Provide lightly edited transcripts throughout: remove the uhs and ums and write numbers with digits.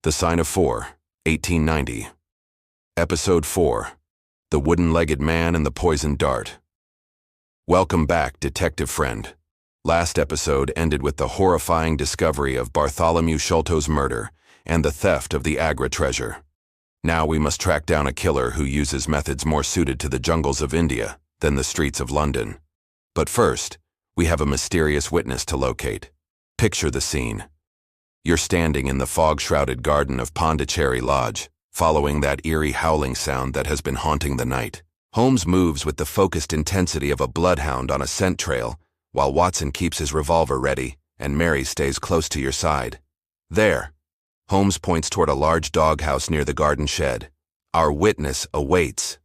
The Sign of 4, 1890. Episode 4, The Wooden-Legged Man and the Poisoned Dart. Welcome back, detective friend. Last episode ended with the horrifying discovery of Bartholomew Sholto's murder and the theft of the Agra treasure. Now we must track down a killer who uses methods more suited to the jungles of India than the streets of London. But first, we have a mysterious witness to locate. Picture the scene. You're standing in the fog-shrouded garden of Pondicherry Lodge, following that eerie howling sound that has been haunting the night. Holmes moves with the focused intensity of a bloodhound on a scent trail, while Watson keeps his revolver ready and Mary stays close to your side. There. Holmes points toward a large doghouse near the garden shed. Our witness awaits.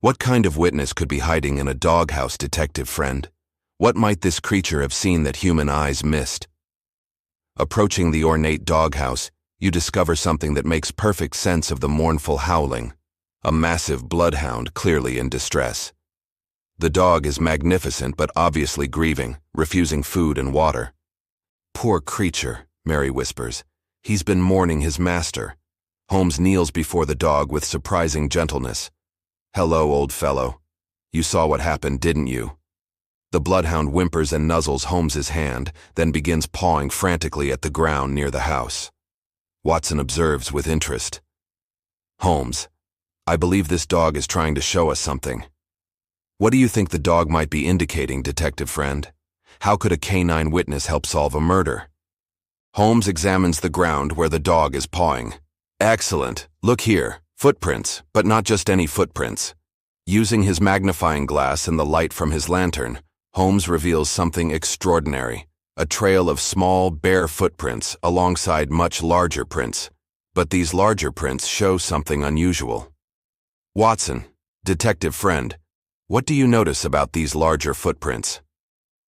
What kind of witness could be hiding in a doghouse, detective friend? What might this creature have seen that human eyes missed? Approaching the ornate doghouse, you discover something that makes perfect sense of the mournful howling. A massive bloodhound clearly in distress. The dog is magnificent but obviously grieving, refusing food and water. Poor creature, Mary whispers. He's been mourning his master. Holmes kneels before the dog with surprising gentleness. Hello, old fellow. You saw what happened, didn't you? The bloodhound whimpers and nuzzles Holmes's hand, then begins pawing frantically at the ground near the house. Watson observes with interest. Holmes, I believe this dog is trying to show us something. What do you think the dog might be indicating, detective friend? How could a canine witness help solve a murder? Holmes examines the ground where the dog is pawing. Excellent. Look here. Footprints, but not just any footprints. Using his magnifying glass and the light from his lantern, Holmes reveals something extraordinary. A trail of small, bare footprints alongside much larger prints. But these larger prints show something unusual. Watson, detective friend, what do you notice about these larger footprints?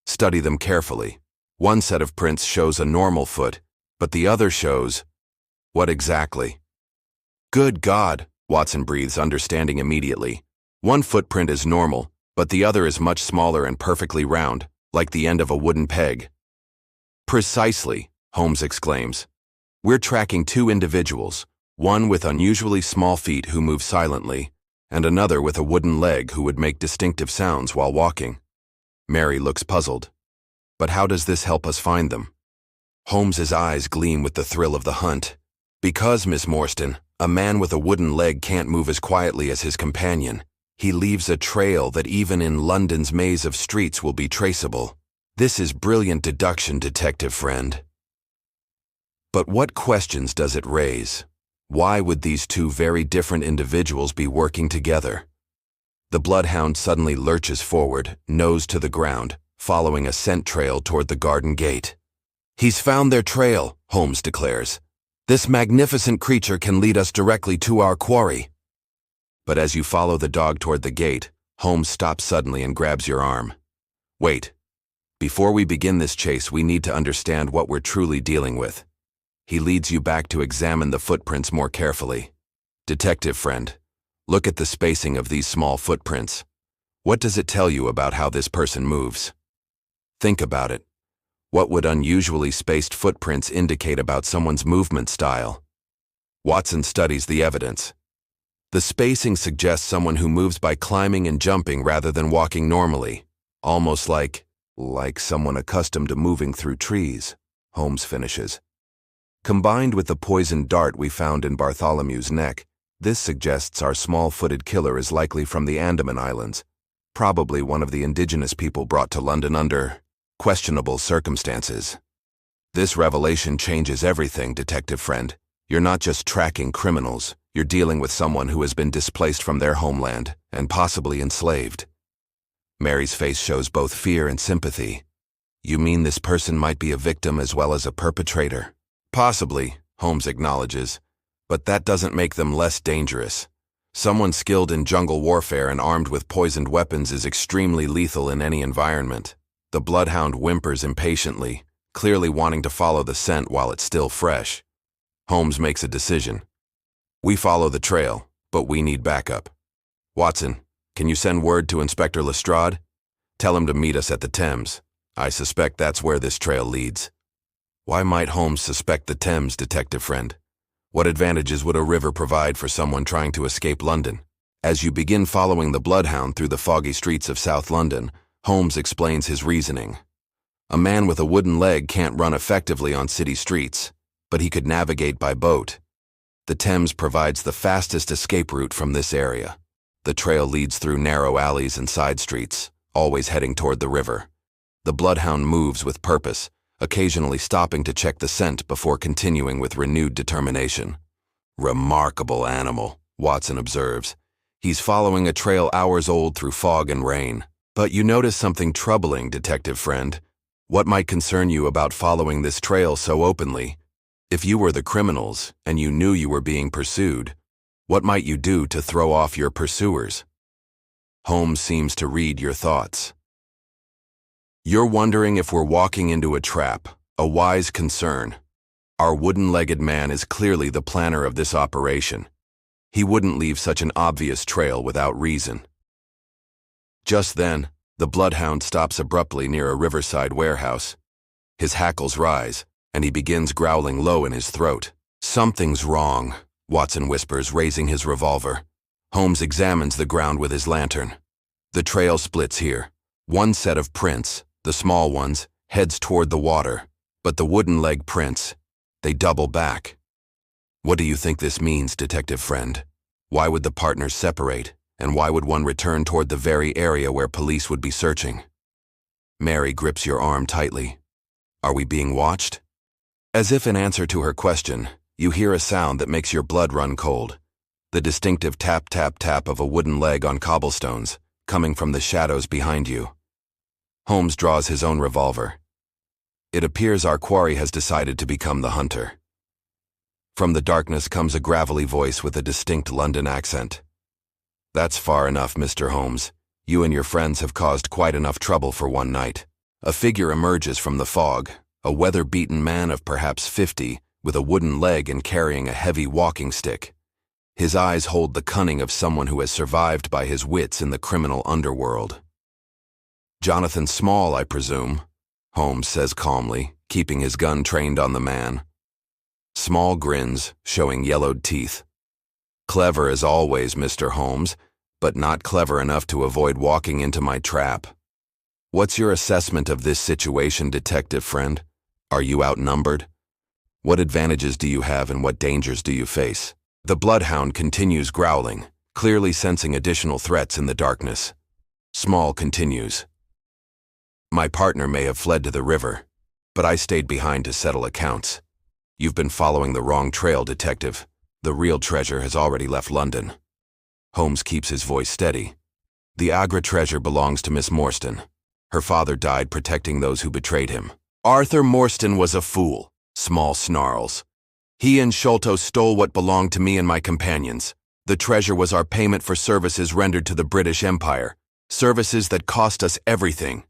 Study them carefully. One set of prints shows a normal foot, but the other shows... What exactly? Good God, Watson breathes, understanding immediately. One footprint is normal, but the other is much smaller and perfectly round, like the end of a wooden peg. Precisely, Holmes exclaims. We're tracking two individuals, one with unusually small feet who move silently, and another with a wooden leg who would make distinctive sounds while walking. Mary looks puzzled. But how does this help us find them? Holmes's eyes gleam with the thrill of the hunt. Because, Miss Morstan, a man with a wooden leg can't move as quietly as his companion. He leaves a trail that even in London's maze of streets will be traceable. This is brilliant deduction, detective friend. But what questions does it raise? Why would these two very different individuals be working together? The bloodhound suddenly lurches forward, nose to the ground, following a scent trail toward the garden gate. He's found their trail, Holmes declares. This magnificent creature can lead us directly to our quarry. But as you follow the dog toward the gate, Holmes stops suddenly and grabs your arm. Wait. Before we begin this chase, we need to understand what we're truly dealing with. He leads you back to examine the footprints more carefully. Detective friend, look at the spacing of these small footprints. What does it tell you about how this person moves? Think about it. What would unusually spaced footprints indicate about someone's movement style? Watson studies the evidence. The spacing suggests someone who moves by climbing and jumping rather than walking normally, almost like someone accustomed to moving through trees, Holmes finishes. Combined with the poisoned dart we found in Bartholomew's neck, this suggests our small-footed killer is likely from the Andaman Islands, probably one of the indigenous people brought to London under questionable circumstances. This revelation changes everything, detective friend. You're not just tracking criminals. You're dealing with someone who has been displaced from their homeland and possibly enslaved. Mary's face shows both fear and sympathy. You mean this person might be a victim as well as a perpetrator? Possibly, Holmes acknowledges, but that doesn't make them less dangerous. Someone skilled in jungle warfare and armed with poisoned weapons is extremely lethal in any environment. The bloodhound whimpers impatiently, clearly wanting to follow the scent while it's still fresh. Holmes makes a decision. We follow the trail, but we need backup. Watson, can you send word to Inspector Lestrade? Tell him to meet us at the Thames. I suspect that's where this trail leads. Why might Holmes suspect the Thames, detective friend? What advantages would a river provide for someone trying to escape London? As you begin following the bloodhound through the foggy streets of South London, Holmes explains his reasoning. A man with a wooden leg can't run effectively on city streets, but he could navigate by boat. The Thames provides the fastest escape route from this area. The trail leads through narrow alleys and side streets, always heading toward the river. The bloodhound moves with purpose, occasionally stopping to check the scent before continuing with renewed determination. Remarkable animal, Watson observes. He's following a trail hours old through fog and rain. But you notice something troubling, detective friend. What might concern you about following this trail so openly? If you were the criminals and you knew you were being pursued, what might you do to throw off your pursuers? Holmes seems to read your thoughts. You're wondering if we're walking into a trap, a wise concern. Our wooden-legged man is clearly the planner of this operation. He wouldn't leave such an obvious trail without reason. Just then, the bloodhound stops abruptly near a riverside warehouse. His hackles rise, and he begins growling low in his throat. Something's wrong, Watson whispers, raising his revolver. Holmes examines the ground with his lantern. The trail splits here. One set of prints, the small ones, heads toward the water, but the wooden leg prints, they double back. What do you think this means, detective friend? Why would the partners separate, and why would one return toward the very area where police would be searching? Mary grips your arm tightly. Are we being watched? As if in answer to her question, you hear a sound that makes your blood run cold. The distinctive tap, tap, tap of a wooden leg on cobblestones, coming from the shadows behind you. Holmes draws his own revolver. It appears our quarry has decided to become the hunter. From the darkness comes a gravelly voice with a distinct London accent. That's far enough, Mr. Holmes. You and your friends have caused quite enough trouble for one night. A figure emerges from the fog, a weather-beaten man of perhaps 50, with a wooden leg and carrying a heavy walking stick. His eyes hold the cunning of someone who has survived by his wits in the criminal underworld. Jonathan Small, I presume, Holmes says calmly, keeping his gun trained on the man. Small grins, showing yellowed teeth. Clever as always, Mr. Holmes, but not clever enough to avoid walking into my trap. What's your assessment of this situation, detective friend? Are you outnumbered? What advantages do you have and what dangers do you face? The bloodhound continues growling, clearly sensing additional threats in the darkness. Small continues. My partner may have fled to the river, but I stayed behind to settle accounts. You've been following the wrong trail, detective. The real treasure has already left London. Holmes keeps his voice steady. The Agra treasure belongs to Miss Morstan. Her father died protecting those who betrayed him. Arthur Morstan was a fool, Small snarls. He and Sholto stole what belonged to me and my companions. The treasure was our payment for services rendered to the British Empire, services that cost us everything.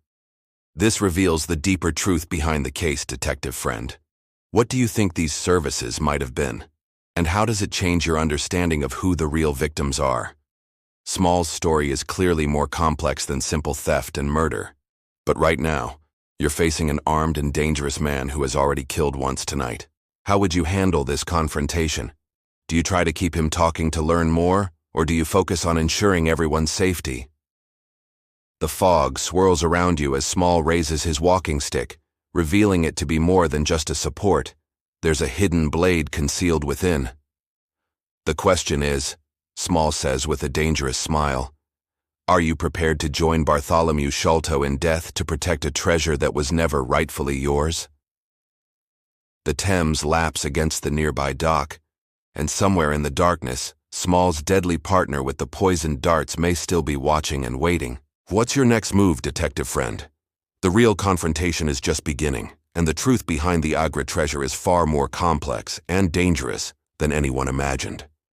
This reveals the deeper truth behind the case, detective friend. What do you think these services might have been? And how does it change your understanding of who the real victims are? Small's story is clearly more complex than simple theft and murder. But right now, you're facing an armed and dangerous man who has already killed once tonight. How would you handle this confrontation? Do you try to keep him talking to learn more, or do you focus on ensuring everyone's safety? The fog swirls around you as Small raises his walking stick, revealing it to be more than just a support. There's a hidden blade concealed within. The question is, Small says with a dangerous smile, are you prepared to join Bartholomew Sholto in death to protect a treasure that was never rightfully yours? The Thames laps against the nearby dock, and somewhere in the darkness, Small's deadly partner with the poisoned darts may still be watching and waiting. What's your next move, detective friend? The real confrontation is just beginning, and the truth behind the Agra treasure is far more complex and dangerous than anyone imagined.